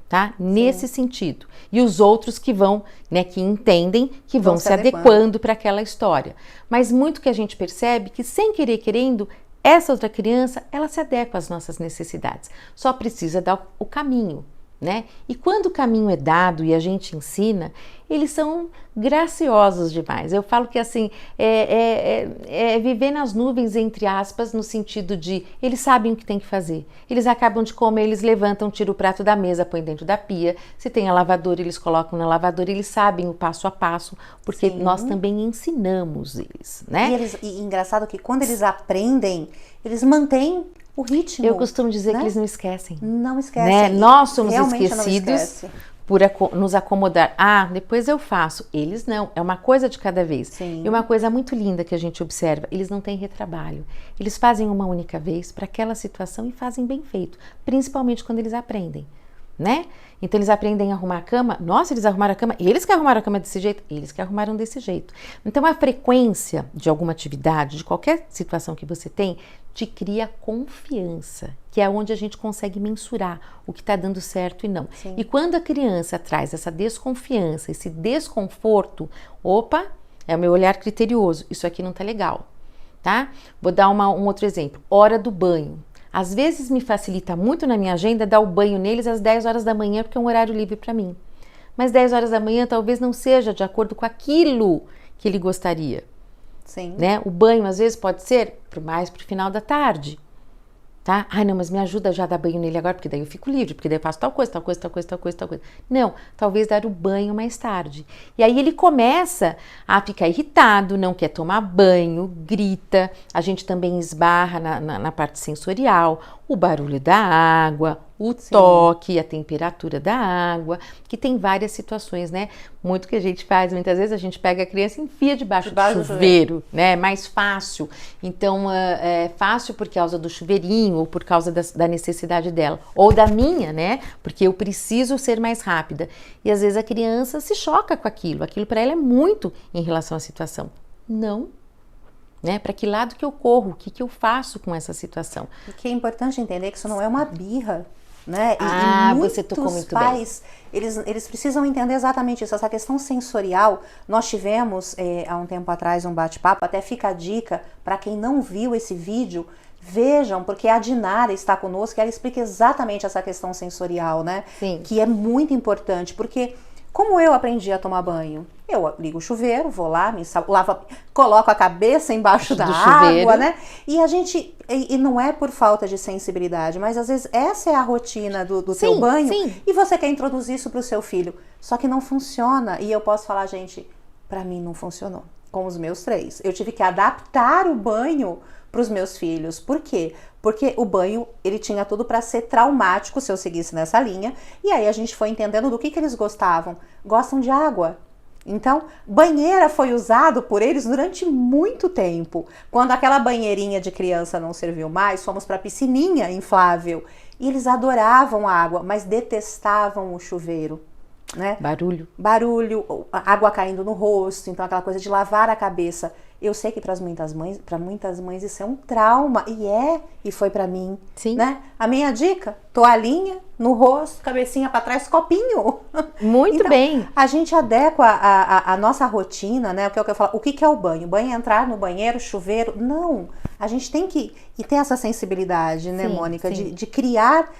tá? Sim. Nesse sentido. E os outros que vão, né, que entendem, que vão se adequando para aquela história. Mas muito que a gente percebe que sem querer querendo, essa outra criança, ela se adequa às nossas necessidades, só precisa dar o caminho, né? E quando o caminho é dado e a gente ensina, eles são graciosos demais. Eu falo que assim, é viver nas nuvens, entre aspas, no sentido de eles sabem o que tem que fazer. Eles acabam de comer, eles levantam, tiram o prato da mesa, põem dentro da pia. Se tem a lavadora, eles colocam na lavadora, eles sabem o passo a passo, porque Sim. nós também ensinamos eles, né? E engraçado que quando eles aprendem, eles mantêm o ritmo. Eu costumo dizer, né? Que eles não esquecem. Não esquecem. Né? Nós somos esquecidos esquece. Por nos acomodar. Ah, depois eu faço. Eles não. É uma coisa de cada vez. Sim. E uma coisa muito linda que a gente observa, eles não têm retrabalho. Eles fazem uma única vez para aquela situação e fazem bem feito. Principalmente quando eles aprendem, né? Então eles aprendem a arrumar a cama. Nossa, eles arrumaram a cama. Eles que arrumaram a cama desse jeito. Eles que arrumaram desse jeito. Então a frequência de alguma atividade, de qualquer situação que você tem, te cria confiança, que é onde a gente consegue mensurar o que está dando certo e não. Sim. E quando a criança traz essa desconfiança, esse desconforto, opa, é o meu olhar criterioso, isso aqui não está legal, tá? Vou dar um outro exemplo, hora do banho. Às vezes me facilita muito na minha agenda dar o banho neles às 10 horas da manhã, porque é um horário livre para mim. Mas 10 horas da manhã talvez não seja de acordo com aquilo que ele gostaria. Sim. Né? O banho às vezes pode ser mais pro final da tarde, tá? Ah, não, mas me ajuda já a dar banho nele agora, porque daí eu fico livre, porque daí eu faço tal coisa, tal coisa, tal coisa, tal coisa, tal coisa. Não, talvez dar o banho mais tarde. E aí ele começa a ficar irritado, não quer tomar banho, grita, a gente também esbarra na parte sensorial, o barulho da água, o Sim. toque, a temperatura da água, que tem várias situações, né? Muito que a gente faz, muitas vezes a gente pega a criança e enfia debaixo do chuveiro, né? É mais fácil. Então, é fácil por causa do chuveirinho ou por causa da necessidade dela. Ou da minha, né? Porque eu preciso ser mais rápida. E às vezes a criança se choca com aquilo. Aquilo para ela é muito em relação à situação. Não. Né? Para que lado que eu corro? O que eu faço com essa situação? E que é importante entender que isso não é uma birra. Né? E você tocou muito pais, bem. Eles precisam entender exatamente isso, essa questão sensorial. Nós tivemos há um tempo atrás um bate-papo, até fica a dica para quem não viu esse vídeo, vejam, porque a Dinara está conosco e ela explica exatamente essa questão sensorial, né? Sim. Que é muito importante, porque como eu aprendi a tomar banho? Eu ligo o chuveiro, vou lá, lavo, coloco a cabeça embaixo da água, né? E a gente, e não é por falta de sensibilidade, mas às vezes essa é a rotina do teu banho, sim. E você quer introduzir isso para o seu filho. Só que não funciona. E eu posso falar, gente, para mim não funcionou. com os meus 3. Eu tive que adaptar o banho para os meus filhos. Por quê? Porque o banho, ele tinha tudo para ser traumático se eu seguisse nessa linha. E aí a gente foi entendendo do que eles gostavam. Gostam de água. Então, banheira foi usado por eles durante muito tempo. Quando aquela banheirinha de criança não serviu mais, fomos para a piscininha inflável. E eles adoravam a água, mas detestavam o chuveiro. Né? Barulho, água caindo no rosto, então aquela coisa de lavar a cabeça. Eu sei que para muitas mães isso é um trauma, e foi para mim. Sim. Né? A minha dica, toalhinha no rosto, cabecinha para trás, copinho. Muito então, bem. A gente adequa a nossa rotina, né? O que eu falo, o que é o banho? Banho é entrar no banheiro, chuveiro? Não, a gente tem que ter essa sensibilidade, né, Mônica, de criar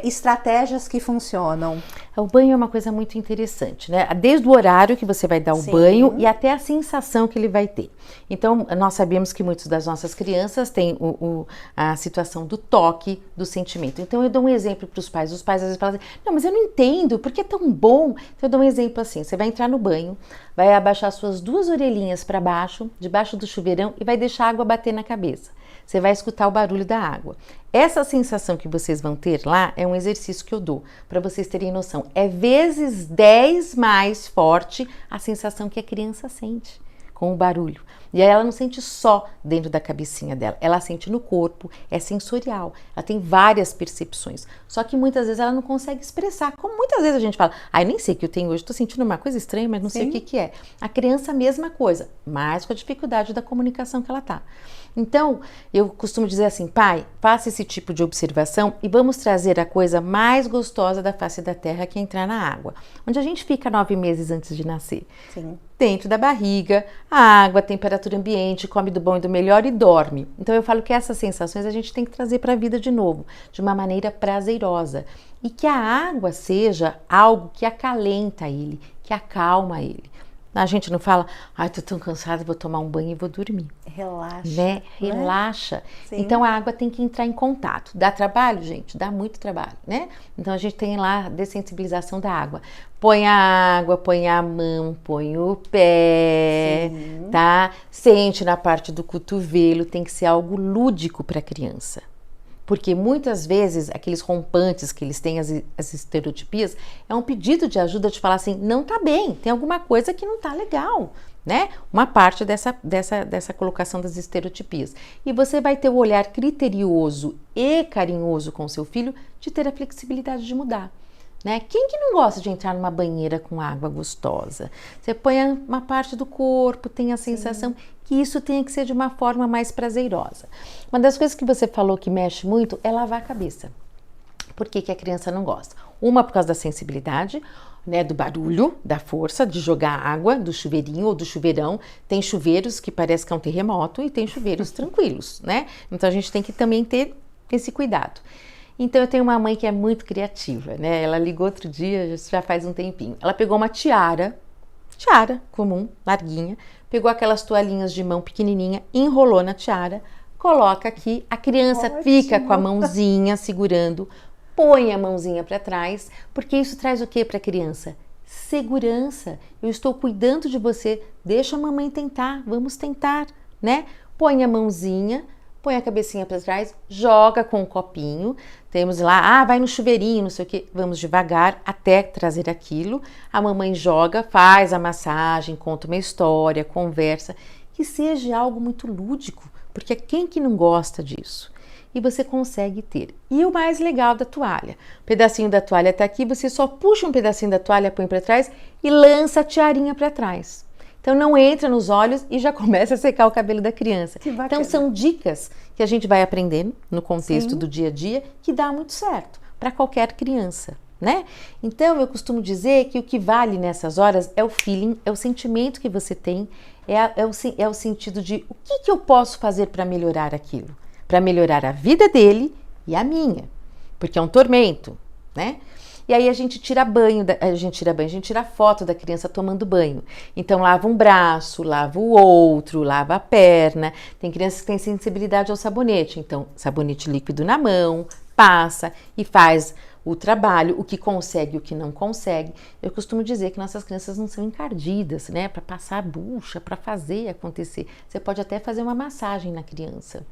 estratégias que funcionam. O banho é uma coisa muito interessante, né? Desde o horário que você vai dar o banho e até a sensação que ele vai ter. Então, nós sabemos que muitas das nossas crianças têm a situação do toque, do sentimento. Então, eu dou um exemplo para os pais. Os pais às vezes falam assim, não, mas eu não entendo, porque é tão bom. Então, eu dou um exemplo assim, você vai entrar no banho, vai abaixar suas 2 orelhinhas para baixo, debaixo do chuveirão e vai deixar a água bater na cabeça. Você vai escutar o barulho da água. Essa sensação que vocês vão ter lá é um exercício que eu dou, para vocês terem noção. É vezes 10 mais forte a sensação que a criança sente com o barulho. E aí ela não sente só dentro da cabecinha dela, ela sente no corpo, é sensorial, ela tem várias percepções. Só que muitas vezes ela não consegue expressar, como muitas vezes a gente fala, nem sei o que eu tenho hoje, estou sentindo uma coisa estranha, mas não sei o que é. A criança, a mesma coisa, mas com a dificuldade da comunicação que ela tá. Então, eu costumo dizer assim, pai, faça esse tipo de observação e vamos trazer a coisa mais gostosa da face da terra, que é entrar na água. Onde a gente fica 9 meses antes de nascer. Sim. Dentro da barriga, a água, a temperatura ambiente, come do bom e do melhor e dorme. Então eu falo que essas sensações a gente tem que trazer para a vida de novo, de uma maneira prazerosa. E que a água seja algo que acalenta ele, que acalma ele. A gente não fala, tô tão cansada, vou tomar um banho e vou dormir. Relaxa. Né? Relaxa. Sim. Então a água tem que entrar em contato. Dá trabalho, gente? Dá muito trabalho, né? Então a gente tem lá a dessensibilização da água. Põe a água, põe a mão, põe o pé, tá? Sente na parte do cotovelo, tem que ser algo lúdico para a criança. Porque muitas vezes aqueles rompantes que eles têm, as estereotipias, é um pedido de ajuda de falar assim, não tá bem, tem alguma coisa que não tá legal, né? Uma parte dessa colocação das estereotipias. E você vai ter o olhar criterioso e carinhoso com seu filho de ter a flexibilidade de mudar. Né? Quem que não gosta de entrar numa banheira com água gostosa? Você põe uma parte do corpo, tem a sensação que isso tenha que ser de uma forma mais prazerosa. Uma das coisas que você falou que mexe muito é lavar a cabeça. Por que que a criança não gosta? Uma por causa da sensibilidade, né, do barulho, da força de jogar água do chuveirinho ou do chuveirão. Tem chuveiros que parece que é um terremoto e tem chuveiros tranquilos, né? Então a gente tem que também ter esse cuidado. Então eu tenho uma mãe que é muito criativa, né? Ela ligou outro dia, já faz um tempinho. Ela pegou uma tiara comum, larguinha, pegou aquelas toalhinhas de mão pequenininha, enrolou na tiara, coloca aqui, a criança fica com a mãozinha segurando, põe a mãozinha para trás, porque isso traz o que para a criança? Segurança. Eu estou cuidando de você, deixa a mamãe tentar, vamos tentar, né? Põe a mãozinha, põe a cabecinha para trás, joga com um copinho, temos lá, vai no chuveirinho, não sei o que, vamos devagar até trazer aquilo, a mamãe joga, faz a massagem, conta uma história, conversa, que seja algo muito lúdico, porque quem que não gosta disso? E você consegue ter. E o mais legal da toalha, o pedacinho da toalha tá aqui, você só puxa um pedacinho da toalha, põe para trás e lança a tiarinha para trás. Então não entra nos olhos e já começa a secar o cabelo da criança. Então são dicas que a gente vai aprendendo no contexto do dia a dia que dá muito certo para qualquer criança, né? Então eu costumo dizer que o que vale nessas horas é o feeling, é o sentimento que você tem, é o sentido de o que eu posso fazer para melhorar aquilo, para melhorar a vida dele e a minha, porque é um tormento, né? E aí a gente tira foto da criança tomando banho. Então lava um braço, lava o outro, lava a perna. Tem crianças que têm sensibilidade ao sabonete, então sabonete líquido na mão, passa e faz o trabalho, o que consegue, o que não consegue. Eu costumo dizer que nossas crianças não são encardidas, né, para passar a bucha, para fazer acontecer. Você pode até fazer uma massagem na criança,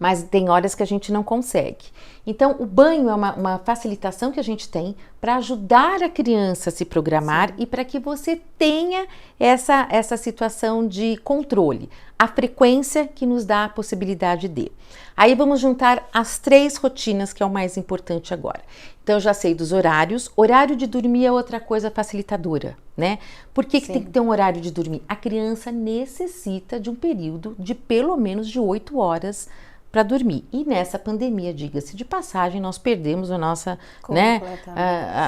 mas tem horas que a gente não consegue. Então, o banho é uma facilitação que a gente tem para ajudar a criança a se programar. Sim. E para que você tenha essa situação de controle, a frequência que nos dá a possibilidade de. Aí vamos juntar as 3 rotinas, que é o mais importante agora. Então, eu já sei dos horários. Horário de dormir é outra coisa facilitadora, né? Por que tem que ter um horário de dormir? A criança necessita de um período de pelo menos de 8 horas para dormir. E nessa pandemia, diga-se de passagem, nós perdemos a nossa, né,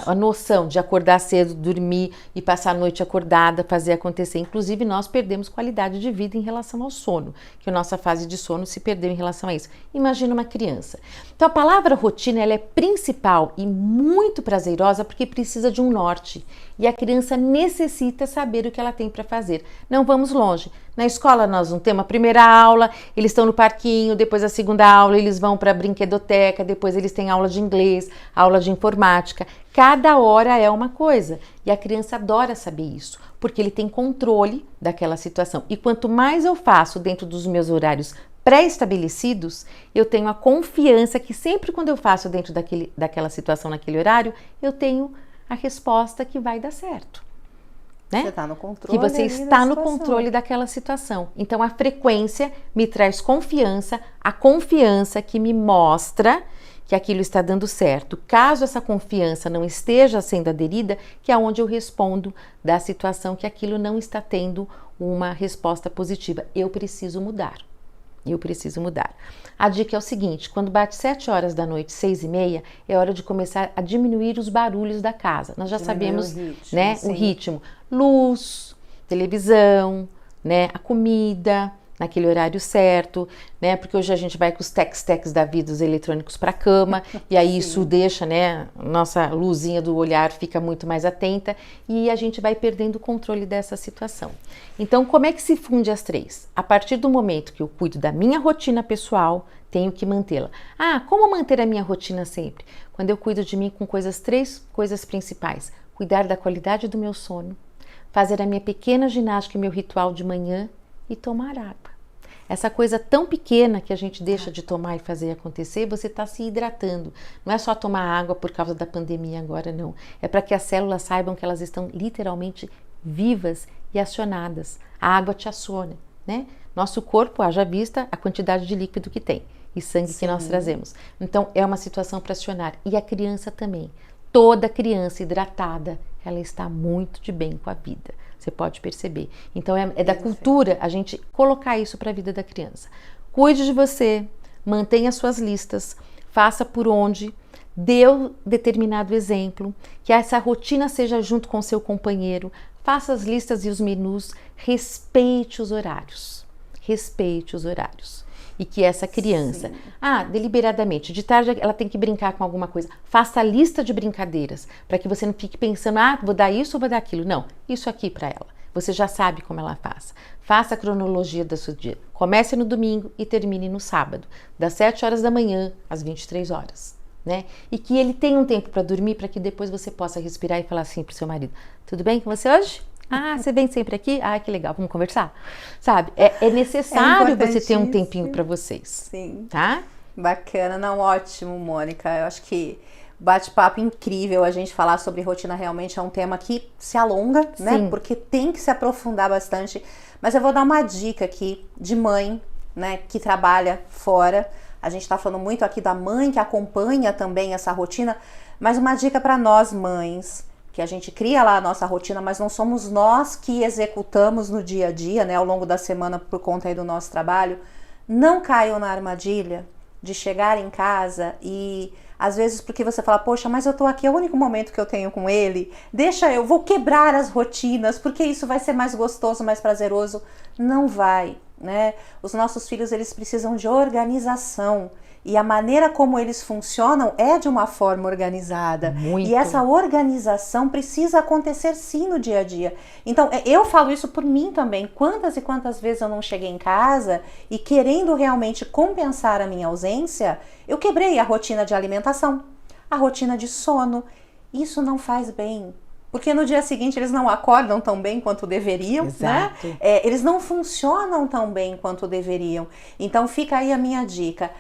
a noção de acordar cedo, dormir e passar a noite acordada, fazer acontecer. Inclusive, nós perdemos qualidade de vida em relação ao sono, que a nossa fase de sono se perdeu em relação a isso. Imagina uma criança. Então, a palavra rotina, ela é principal e muito prazerosa porque precisa de um norte. E a criança necessita saber o que ela tem para fazer. Não vamos longe. Na escola nós não temos a primeira aula, eles estão no parquinho, depois a segunda aula eles vão para a brinquedoteca, depois eles têm aula de inglês, aula de informática. Cada hora é uma coisa e a criança adora saber isso, porque ele tem controle daquela situação. E quanto mais eu faço dentro dos meus horários pré-estabelecidos, eu tenho a confiança que sempre quando eu faço dentro daquela situação, naquele horário, eu tenho a resposta que vai dar certo. Né? Você está no controle. Que você está no controle daquela situação. Então, a frequência me traz confiança, a confiança que me mostra que aquilo está dando certo. Caso essa confiança não esteja sendo aderida, que é onde eu respondo da situação que aquilo não está tendo uma resposta positiva. Eu preciso mudar. Eu preciso mudar. A dica é o seguinte, quando bate 7 horas da noite, 6h30, é hora de começar a diminuir os barulhos da casa. Nós já sabemos, né, o ritmo. Luz, televisão, né, a comida, naquele horário certo, né, porque hoje a gente vai com os tex-tex da vida, os eletrônicos para a cama, e aí isso deixa, né, nossa luzinha do olhar fica muito mais atenta e a gente vai perdendo o controle dessa situação. Então, como é que se funde as 3? A partir do momento que eu cuido da minha rotina pessoal, tenho que mantê-la. Ah, como manter a minha rotina sempre? Quando eu cuido de mim com 3 coisas principais. Cuidar da qualidade do meu sono, fazer a minha pequena ginástica e meu ritual de manhã e tomar água. Essa coisa tão pequena que a gente deixa de tomar e fazer acontecer, você está se hidratando. Não é só tomar água por causa da pandemia agora, não. É para que as células saibam que elas estão literalmente vivas e acionadas. A água te aciona, né? Nosso corpo, haja vista a quantidade de líquido que tem e sangue que nós trazemos. Então, é uma situação para acionar. E a criança também. Toda criança hidratada, ela está muito de bem com a vida. Você pode perceber. Então, é da cultura a gente colocar isso para a vida da criança. Cuide de você, mantenha suas listas, faça por onde, dê o determinado exemplo, que essa rotina seja junto com seu companheiro, faça as listas e os menus, respeite os horários. Respeite os horários. E que essa criança, deliberadamente, de tarde ela tem que brincar com alguma coisa. Faça a lista de brincadeiras, para que você não fique pensando, vou dar isso ou vou dar aquilo. Não, isso aqui para ela. Você já sabe como ela faz. Faça a cronologia do seu dia. Comece no domingo e termine no sábado, das 7 horas da manhã às 23 horas. Né? E que ele tenha um tempo para dormir, para que depois você possa respirar e falar assim para o seu marido, tudo bem com você hoje? Você vem sempre aqui? Que legal, vamos conversar? Sabe, é necessário você ter um tempinho para vocês. Sim. Tá? Bacana, não, ótimo, Mônica. Eu acho que bate-papo incrível. A gente falar sobre rotina realmente é um tema que se alonga, né? Porque tem que se aprofundar bastante. Mas eu vou dar uma dica aqui de mãe, né, que trabalha fora. A gente tá falando muito aqui da mãe que acompanha também essa rotina, mas uma dica para nós mães, que a gente cria lá a nossa rotina, mas não somos nós que executamos no dia a dia, né, ao longo da semana por conta aí do nosso trabalho. Não caiam na armadilha de chegar em casa e às vezes porque você fala, poxa, mas eu tô aqui, é o único momento que eu tenho com ele, eu vou quebrar as rotinas, porque isso vai ser mais gostoso, mais prazeroso. Não vai, né? Os nossos filhos, eles precisam de organização. E a maneira como eles funcionam é de uma forma organizada. Muito. E essa organização precisa acontecer sim no dia a dia. Então, eu falo isso por mim também. Quantas e quantas vezes eu não cheguei em casa e querendo realmente compensar a minha ausência, eu quebrei a rotina de alimentação. a rotina de sono. Isso não faz bem. Porque no dia seguinte eles não acordam tão bem quanto deveriam, Exato. né? Eles não funcionam tão bem quanto deveriam. Então fica aí a minha dica.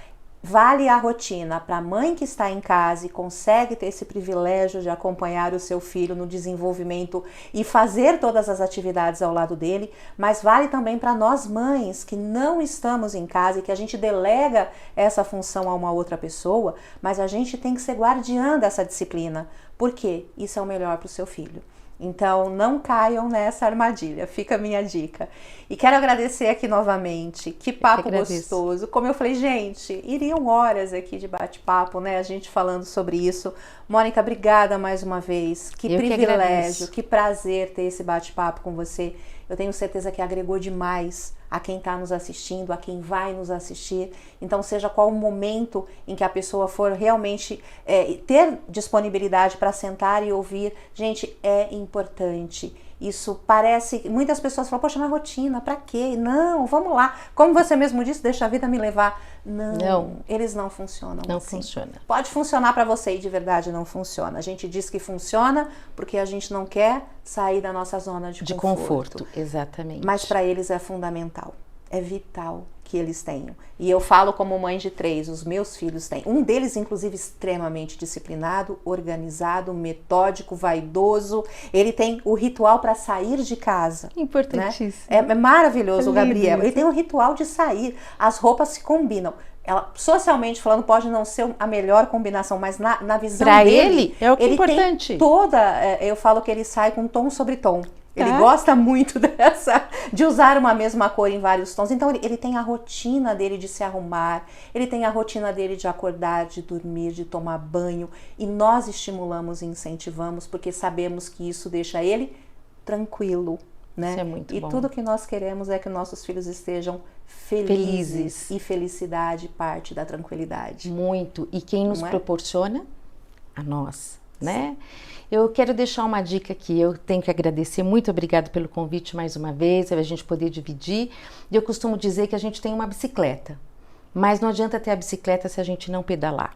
Vale a rotina para a mãe que está em casa e consegue ter esse privilégio de acompanhar o seu filho no desenvolvimento e fazer todas as atividades ao lado dele, mas vale também para nós mães que não estamos em casa e que a gente delega essa função a uma outra pessoa, mas a gente tem que ser guardiã dessa disciplina, porque isso é o melhor para o seu filho. Então, não caiam nessa armadilha, fica a minha dica. E quero agradecer aqui novamente, que papo gostoso. Como eu falei, gente, iriam horas aqui de bate-papo, né? A gente falando sobre isso. Mônica, obrigada mais uma vez. Que privilégio, que prazer ter esse bate-papo com você. Eu tenho certeza que agregou demais a quem está nos assistindo, a quem vai nos assistir. Então, seja qual o momento em que a pessoa for realmente ter disponibilidade para sentar e ouvir, gente, é importante. Isso parece... Muitas pessoas falam, poxa, na rotina, pra quê? Não, vamos lá. Como você mesmo disse, deixa a vida me levar. Não, eles não funcionam Não assim. funciona. Pode funcionar para você e de verdade não funciona. A gente diz que funciona porque a gente não quer sair da nossa zona de conforto. Exatamente. Mas para eles é fundamental, é vital que eles tenham. E eu falo como mãe de 3, os meus filhos têm. Um deles, inclusive, extremamente disciplinado, organizado, metódico, vaidoso. Ele tem o ritual para sair de casa. Importantíssimo. Né? É maravilhoso, É o Gabriel. isso. Ele tem um ritual de sair. As roupas se combinam. Ela, socialmente falando, pode não ser a melhor combinação, mas na visão pra dele... ele, é o que é importante. Tem toda... eu falo que ele sai com tom sobre tom. Ele gosta muito de usar uma mesma cor em vários tons. Então, ele tem a rotina dele de se arrumar, ele tem a rotina dele de acordar, de dormir, de tomar banho. E nós estimulamos e incentivamos, porque sabemos que isso deixa ele tranquilo, né? Isso é muito bom. E tudo que nós queremos é que nossos filhos estejam felizes. E felicidade parte da tranquilidade. Muito. E quem nos proporciona? A nós, né? Eu quero deixar uma dica aqui, eu tenho que agradecer, muito obrigado pelo convite mais uma vez, a gente poder dividir. Eu costumo dizer que a gente tem uma bicicleta, mas não adianta ter a bicicleta se a gente não pedalar.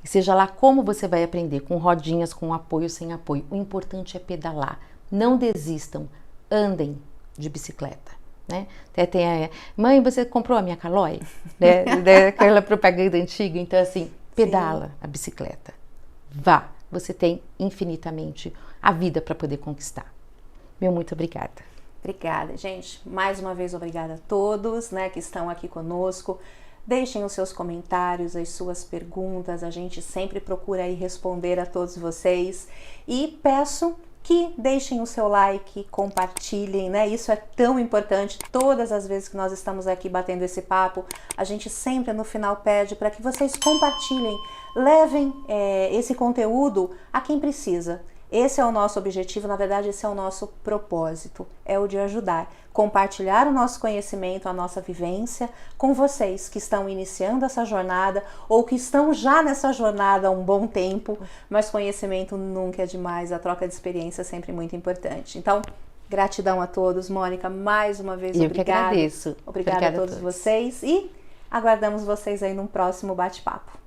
E seja lá como você vai aprender, com rodinhas, com apoio, sem apoio, o importante é pedalar. Não desistam, andem de bicicleta. Né? Até tem mãe, você comprou a minha Caloi? Né? Aquela propaganda antiga, então assim, pedala a bicicleta, vá. Você tem infinitamente a vida para poder conquistar. Meu muito obrigada. Obrigada, gente. Mais uma vez, obrigada a todos, né, que estão aqui conosco. Deixem os seus comentários, as suas perguntas. A gente sempre procura aí responder a todos vocês. E peço que deixem o seu like, compartilhem, né? Isso é tão importante. Todas as vezes que nós estamos aqui batendo esse papo, a gente sempre no final pede para que vocês compartilhem, levem esse conteúdo a quem precisa. Esse é o nosso objetivo, na verdade esse é o nosso propósito, é o de ajudar, compartilhar o nosso conhecimento, a nossa vivência com vocês que estão iniciando essa jornada ou que estão já nessa jornada há um bom tempo, mas conhecimento nunca é demais, a troca de experiência é sempre muito importante. Então, gratidão a todos, Mônica, mais uma vez obrigada. Eu que agradeço. Obrigada a todos vocês e aguardamos vocês aí num próximo bate-papo.